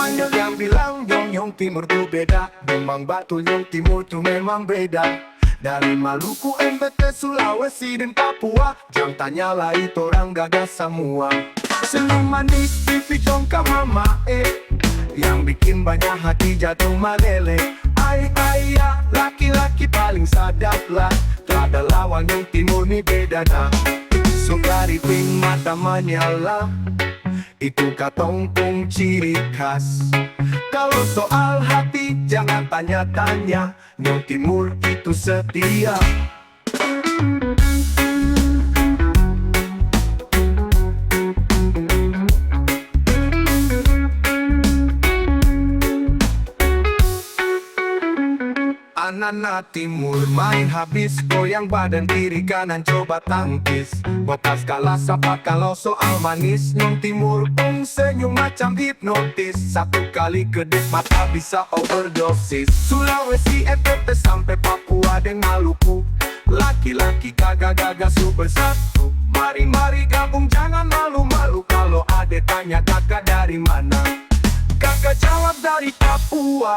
Banyak yang bilang Nyong Timur tuh beda. Memang betul Nyong Timur tuh memang beda. Dari Maluku, NTT, Sulawesi, dan Papua. Jangan tanyalah itu orang gagas semua. Senyum manis pipi congkak mama yang bikin banyak hati jatuh meleleh. Ya, laki-laki paling sadap lah. Tak ada lawan Nyong Timur nih beda dah. Suka riping mata menyala, itu katong pung ciri khas. Kalau soal hati jangan tanya-tanya, Nyong Timur itu setia. Anak Timur main habis, goyang badan kiri kanan coba tangkis. Botas kalah sapa kalau soal manis, Nyong Timur pun senyum macam hipnotis. Satu kali kedip mata bisa overdosis. Sulawesi, NTT sampai Papua dan Maluku, laki-laki gagah-gagah super satu. Mari gabung jangan malu-malu. Kalau ada tanya kakak dari mana, kakak jawab dari Papua.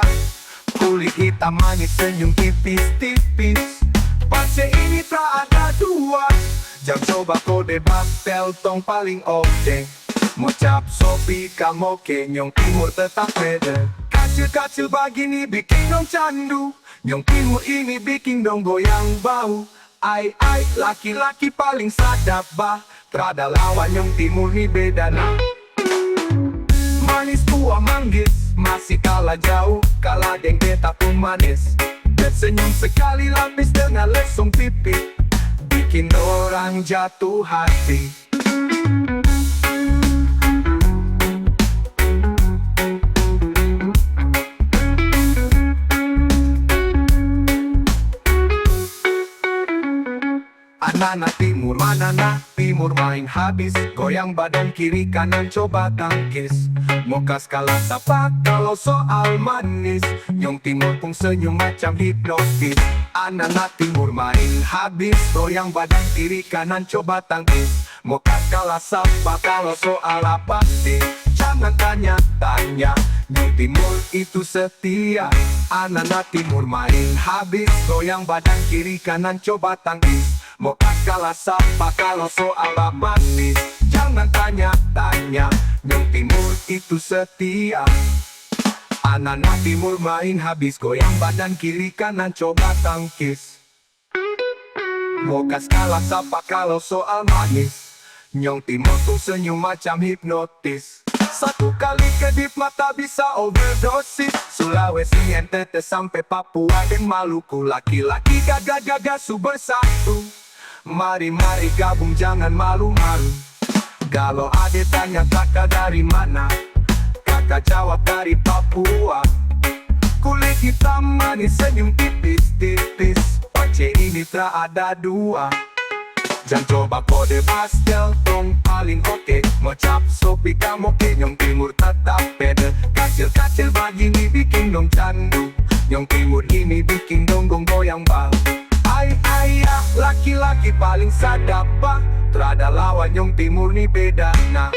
Kulit hitam manis senyum tipis-tipis, Pace ini tak ada dua. Jam coba kode bastel tong paling oke. Mau cap sopi kamu ke Nyong Timur tetap beda. Kacil-kacil begini bikin dong candu, Nyong Timur ini bikin dong goyang bau. Laki-laki paling sadap bah. Terada lawan Nyong Timur nih beda nah. Manis tua manggis, masih kalah jauh, kalah deng beta pun manis. Tersenyum sekali lapis dengan lesung pipi, bikin orang jatuh hati. Anak Timur mana nak Timur main habis, goyang badan kiri kanan coba tangkis. Mokas kalah sapa kalau soal manis, Nyong Timur pun senyum macam hipnotis. Anak Timur main habis, goyang badan kiri kanan coba tangkis. Mokas kalah sapa kalau soal apa sih, jangan tanya-tanya, Nyong Timur itu setia. Anak Timur main habis, goyang badan kiri kanan coba tangkis. Mokas kalah sapa kalau soal manis, jangan tanya-tanya, Nyong Timur itu setia. Anak Timur main habis, goyang badan kiri kanan coba tangkis. Mokas kalah sapa kalau soal manis, Nyong Timur tuh senyum macam hipnotis. Satu kali kedip mata bisa overdosis. Sulawesi, NTT sampai Papua dan Maluku, laki-laki gagah-gagah super satu. Mari gabung jangan malu-malu. Kalau ada tanya kakak dari mana, kakak jawab dari Papua. Kulit hitam manis senyum tipis-tipis, Pace ini tak ada dua. Jangan coba kode pastel tong paling oke. Mau cap sopi kamu ke Nyong Timur tetap beda. Kacil-kacil begini bikin dong candu, Nyong Timur ini bikin dong goyang bau. Ya, laki-laki paling sadap bah. Terada lawan Nyong Timur nih beda nah.